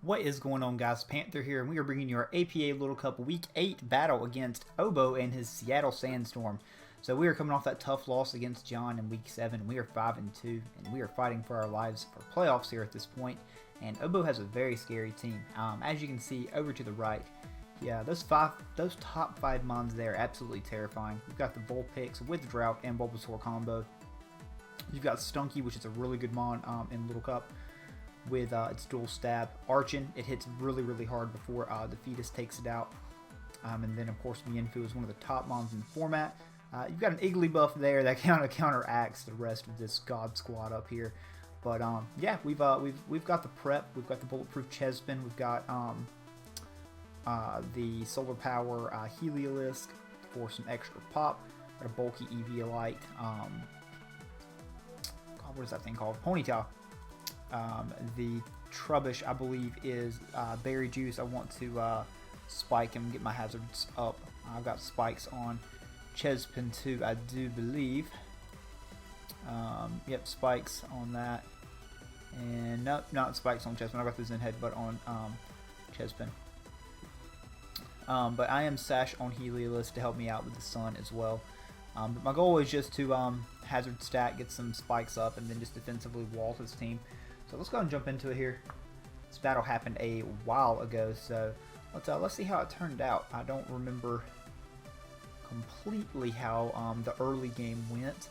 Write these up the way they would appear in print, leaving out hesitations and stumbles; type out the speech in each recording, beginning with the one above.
What is going on, guys? Panther here, and we are bringing you our APA Little Cup Week 8 battle against Obo and his Seattle Sandstorm. So we are coming off that tough loss against John in Week 7. We are 5-2, and we are fighting for our lives for playoffs here at this point. And Obo has a very scary team. As you can see over to the right, yeah, those top 5 mons there, absolutely terrifying. We've got the Vulpix with Drought and Bulbasaur combo. You've got Stunky, which is a really good mon in Little Cup, with its dual stab. Archin, it hits really hard before the Fetus takes it out. And then of course Mienfoo is one of the top mons in the format. You've got an Iggly buff there that kind of counteracts the rest of this God Squad up here. But yeah, we've got the prep, we've got the bulletproof Chespin, we've got the solar power Heliolisk for some extra pop. Got a bulky Eviolite. God, what is that thing called? Ponyta. The Trubbish, I believe, is Berry Juice. I want to spike him, get my hazards up. I've got spikes on Chespin too, I do believe. Yep, spikes on that. And nope, not spikes on Chespin. I got those in headbutt on Chespin. But I am Sash on Heliolisk to help me out with the Sun as well. But my goal is just to hazard stack, get some spikes up, and then just defensively wall his team. So let's go ahead and jump into it here. This battle happened a while ago, so let's see how it turned out. I don't remember completely how the early game went,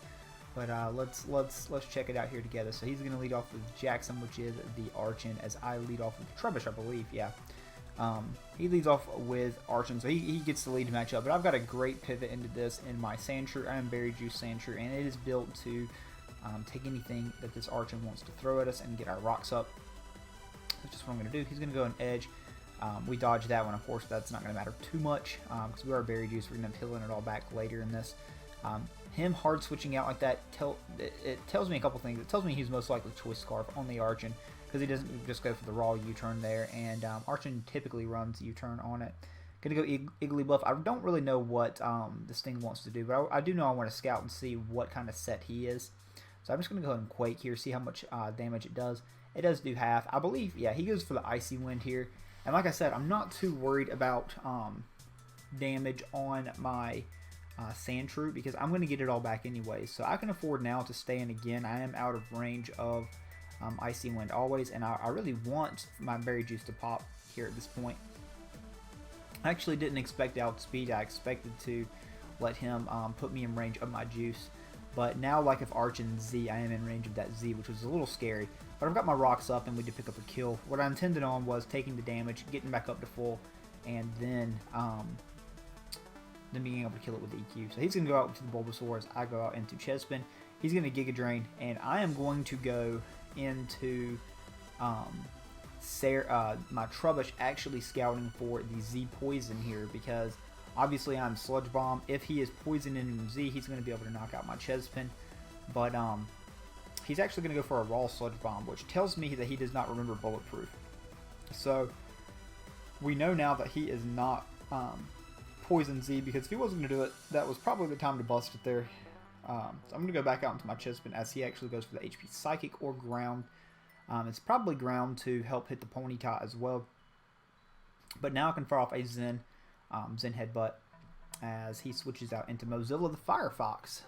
but let's check it out here together. So he's going to lead off with Jackson, which is the Archin, as I lead off with Trubbish, I believe. Yeah, he leads off with Archin, so he gets the lead matchup. But I've got a great pivot into this in my Sandshrew. I am Berry Juice Sandshrew, and it is built to take anything that this Archin wants to throw at us and get our rocks up. That's just what I'm going to do. He's going to go an edge. We dodge that one. Of course, that's not going to matter too much because we are Berry Juice. We're going to end up healing it all back later in this. Him hard switching out like that, it tells me a couple things. It tells me he's most likely Choice Scarf on the Archin because he doesn't just go for the raw U-turn there. And Archin typically runs U-turn on it. Going to go Iggly buff. I don't really know what this thing wants to do, but I do know I want to scout and see what kind of set he is. So I'm just going to go ahead and Quake here, see how much damage it does. It does do half. I believe, yeah, he goes for the Icy Wind here. And like I said, I'm not too worried about damage on my Sandshrew because I'm going to get it all back anyway. So I can afford now to stay in again. I am out of range of Icy Wind always, and I really want my Berry Juice to pop here at this point. I actually didn't expect outspeed. I expected to let him put me in range of my juice. But now, like if Archin Z, I am in range of that Z, which was a little scary. But I've got my rocks up, and we did pick up a kill. What I intended on was taking the damage, getting back up to full, and then being able to kill it with the EQ. So he's going to go out to the Bulbasaur as I go out into Chespin. He's going to Giga Drain, and I am going to go into my Trubbish actually scouting for the Z Poison here because obviously I'm Sludge Bomb. If he is poisoning Z, he's going to be able to knock out my Chespin. But he's actually going to go for a raw Sludge Bomb, which tells me that he does not remember Bulletproof. So we know now that he is not Poison Z, because if he wasn't going to do it, that was probably the time to bust it there. So I'm going to go back out into my Chespin as he actually goes for the HP Psychic or Ground. It's probably Ground to help hit the Ponyta as well. But now I can fire off a Zen Headbutt as he switches out into Mozilla the Firefox.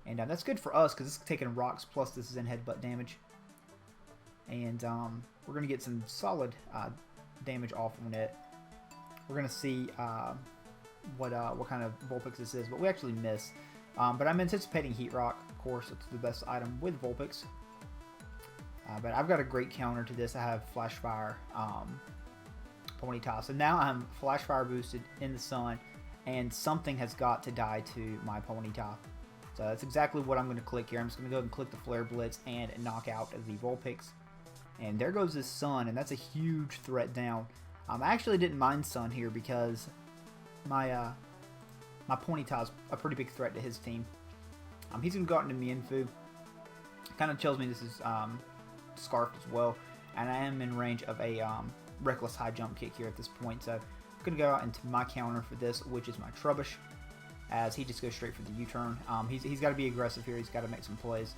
And that's good for us because it's taking rocks plus this Zen Headbutt damage. And we're going to get some solid damage off on it. We're going to see what kind of Vulpix this is, but we actually miss. But I'm anticipating Heat Rock. Of course, it's the best item with Vulpix. But I've got a great counter to this. I have Flash Fire Ponyta. So now I'm Flash Fire boosted in the Sun, and something has got to die to my Ponyta. So that's exactly what I'm going to click here. I'm just going to go ahead and click the Flare Blitz and knock out the Vulpix. And there goes his Sun, and that's a huge threat down. I actually didn't mind Sun here because my Ponyta is a pretty big threat to his team. He's going to go out into Mienfoo. Kind of tells me this is Scarfed as well, and I am in range of a reckless high jump kick here at this point. So I'm going to go out into my counter for this, which is my Trubbish, as he just goes straight for the U-turn. He's got to be aggressive here. He's got to make some plays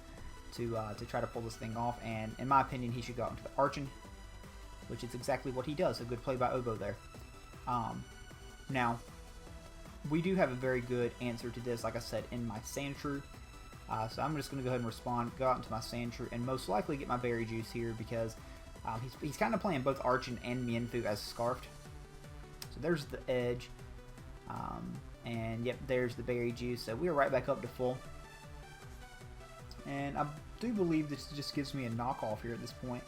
to try to pull this thing off, and in my opinion, he should go out into the Archin. which is exactly what he does. A good play by Oboe there. Now, we do have a very good answer to this, like I said, in my Sandshrew. So I'm just going to go ahead and respond, go out into my Sandshrew, and most likely get my Berry Juice here because he's kind of playing both Archon and Mienfoo as Scarfed. So there's the edge. And yep, there's the Berry Juice. So we are right back up to full. And I do believe this just gives me a knockoff here at this point.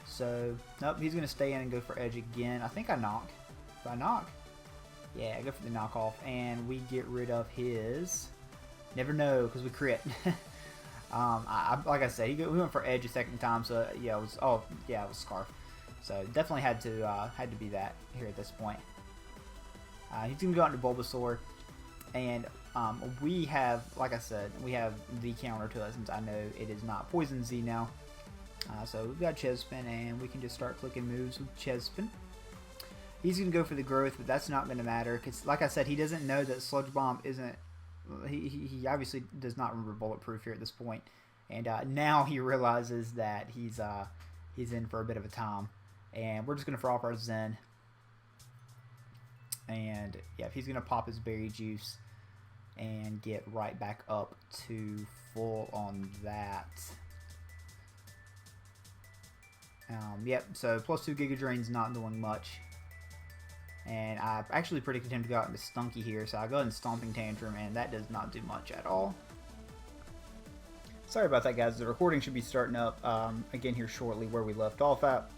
So, nope, he's going to stay in and go for edge again. I think I knock. Do I knock? Yeah, I go for the knockoff. And we get rid of his... Never know, because we crit. Like I said, we went for edge a second time, so yeah, it was Scarf. So definitely had to be that here at this point. He's going to go into Bulbasaur, and we have, like I said, we have the counter to it since I know it is not Poison Z now. So we've got Chespin, and we can just start clicking moves with Chespin. He's going to go for the growth, but that's not going to matter because, like I said, he doesn't know that Sludge Bomb isn't. He obviously does not remember Bulletproof here at this point, and now he realizes that he's in for a bit of a time, and we're just going to throw off our Zen. And yeah, he's going to pop his Berry Juice and get right back up to full on that. Yep, so plus 2 Giga Drain's not doing much. And I actually predicted him to go out into Stunky here, so I go ahead and Stomping Tantrum, and that does not do much at all. Sorry about that, guys. The recording should be starting up again here shortly where we left off at.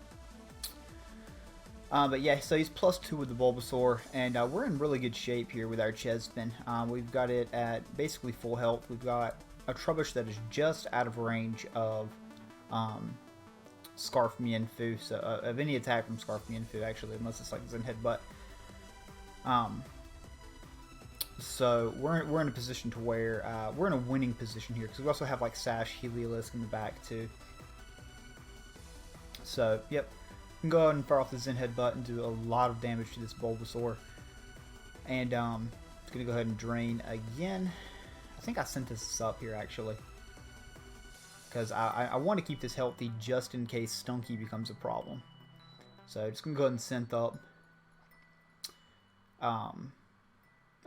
But yeah, so he's plus 2 with the Bulbasaur, and we're in really good shape here with our Chespin. We've got it at basically full health. We've got a Trubbish that is just out of range of Scarf Mienfoo, so of any attack from Scarf Mienfoo, actually, unless it's like Zen Headbutt. So we're in a position to where we're in a winning position here because we also have like Sash, Heliolisk in the back too. So yep, we can go ahead and fire off the Zen Headbutt and do a lot of damage to this Bulbasaur. And it's gonna go ahead and drain again. I think I sent this up here actually because I want to keep this healthy just in case Stunky becomes a problem. So just gonna go ahead and synth up.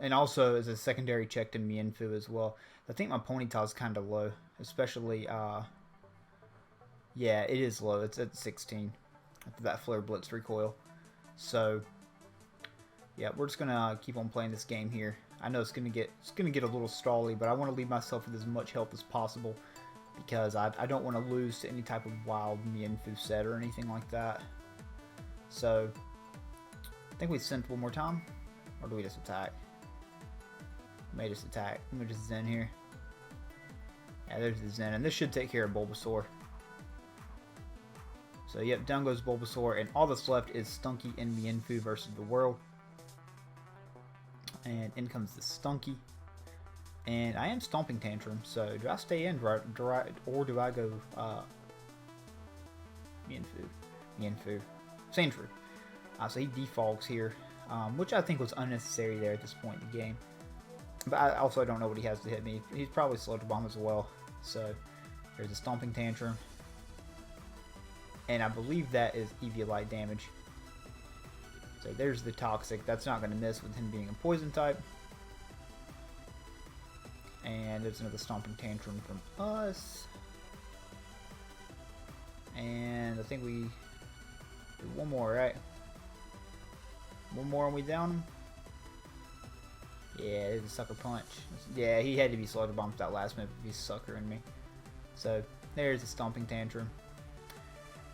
And also as a secondary check to Mienfoo as well. I think my Ponyta is kind of low, especially, yeah, it is low. It's at 16 after that Flare Blitz recoil. So, yeah, we're just gonna keep on playing this game here. I know it's gonna get a little stally, but I want to leave myself with as much health as possible because I don't want to lose to any type of wild Mienfoo set or anything like that. So, I think we sent one more time. Or do we just attack? We may just attack. Let me just Zen here. Yeah, there's the Zen. And this should take care of Bulbasaur. So, yep, down goes Bulbasaur. And all that's left is Stunky and Mienfoo versus the world. And in comes the Stunky. And I am Stomping Tantrum. So, do I stay in or do I go Mienfoo? Sandshrew. So he defaults here. Which I think was unnecessary there at this point in the game. But I also don't know what he has to hit me. He's probably Sludge Bomb as well. So there's a Stomping Tantrum. And I believe that is Eviolite damage. So there's the Toxic. That's not going to miss with him being a Poison type. And there's another Stomping Tantrum from us. And I think we do one more, right? One more and we down him. Yeah, there's a Sucker Punch. Yeah, he had to be Sludge Bomb for that last move if he's suckering me. So, there's the Stomping Tantrum.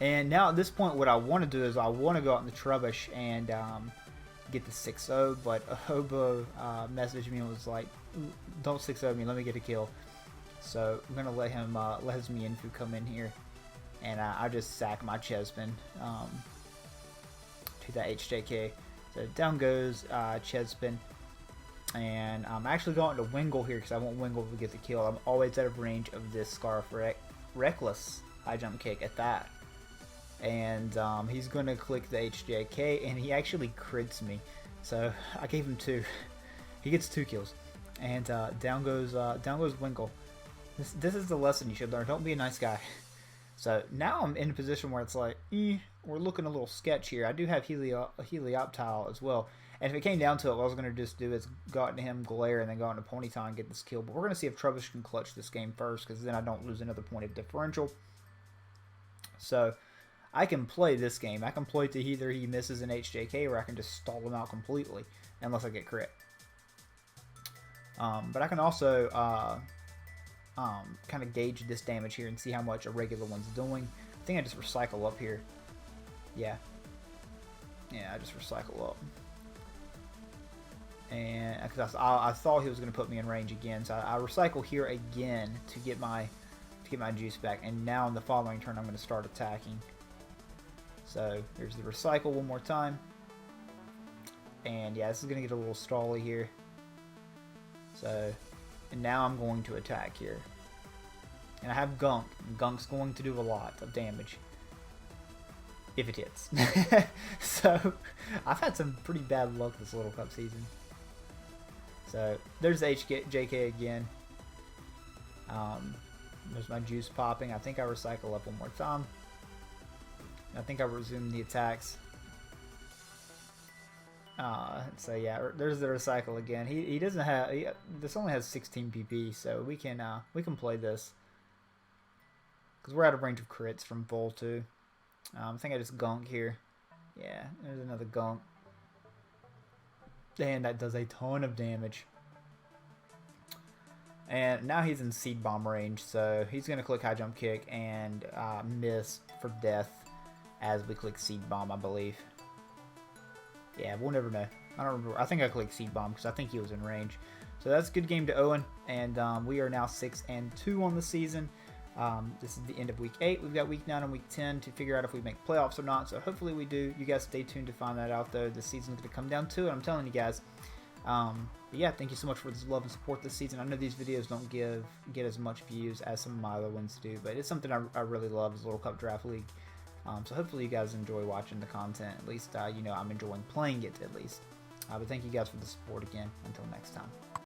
And now at this point, what I want to do is I want to go out in the Trubbish and get the 6-0, but Hobo messaged me and was like, don't 6-0 me, let me get a kill. So, I'm going to let him, let his Mienfoo come in here. And I just sack my Chespin to that HJK. So down goes Chespin, and I'm actually going to Wingull here because I want Wingull to get the kill. I'm always out of range of this Scarf Reckless high jump kick at that. And he's going to click the HJK, and he actually crits me. So I gave him 2. He gets 2 kills. And down goes Wingull. This is the lesson you should learn. Don't be a nice guy. So now I'm in a position where it's like, we're looking a little sketch here. I do have Helioptile as well. And if it came down to it, what I was going to just do is go out to him, glare, and then go into Ponyta and get this kill. But we're going to see if Trubbish can clutch this game first, because then I don't lose another point of differential. So I can play this game. I can play to either he misses an HJK, or I can just stall him out completely, unless I get crit. But I can also kind of gauge this damage here and see how much a regular one's doing. I think I just recycle up here. Yeah, I just recycle up. And because I thought he was going to put me in range again, so I recycle here again to get my juice back. And now in the following turn, I'm going to start attacking. So there's the recycle one more time. And yeah, this is going to get a little stally here. So, and now I'm going to attack here. And I have Gunk. And Gunk's going to do a lot of damage. If it hits. So, I've had some pretty bad luck this Little Cup season. So, there's JK again. There's my juice popping. I think I recycle up one more time. I think I resume the attacks. So yeah, there's the recycle again. He doesn't have. This only has 16 PP, so we can play this because we're out of range of crits from Vol 2. I think I just Gunk here. Yeah, there's another Gunk. And that does a ton of damage. And now he's in Seed Bomb range, so he's going to click High Jump Kick and miss for death as we click Seed Bomb, I believe. Yeah, we'll never know. I don't remember. I think I clicked Seed Bomb because I think he was in range. So that's a good game to Owen, and we are now 6-2 on the season. This is the end of week 8. We've got week 9 and week 10 to figure out if we make playoffs or not. So hopefully we do. You guys stay tuned to find that out, though. The season's going to come down to it. I'm telling you guys. But yeah, thank you so much for this love and support this season. I know these videos don't get as much views as some of my other ones do, but it's something I really love, is Little Cup Draft League. So hopefully you guys enjoy watching the content. At least, you know, I'm enjoying playing it at least. But thank you guys for the support again. Until next time.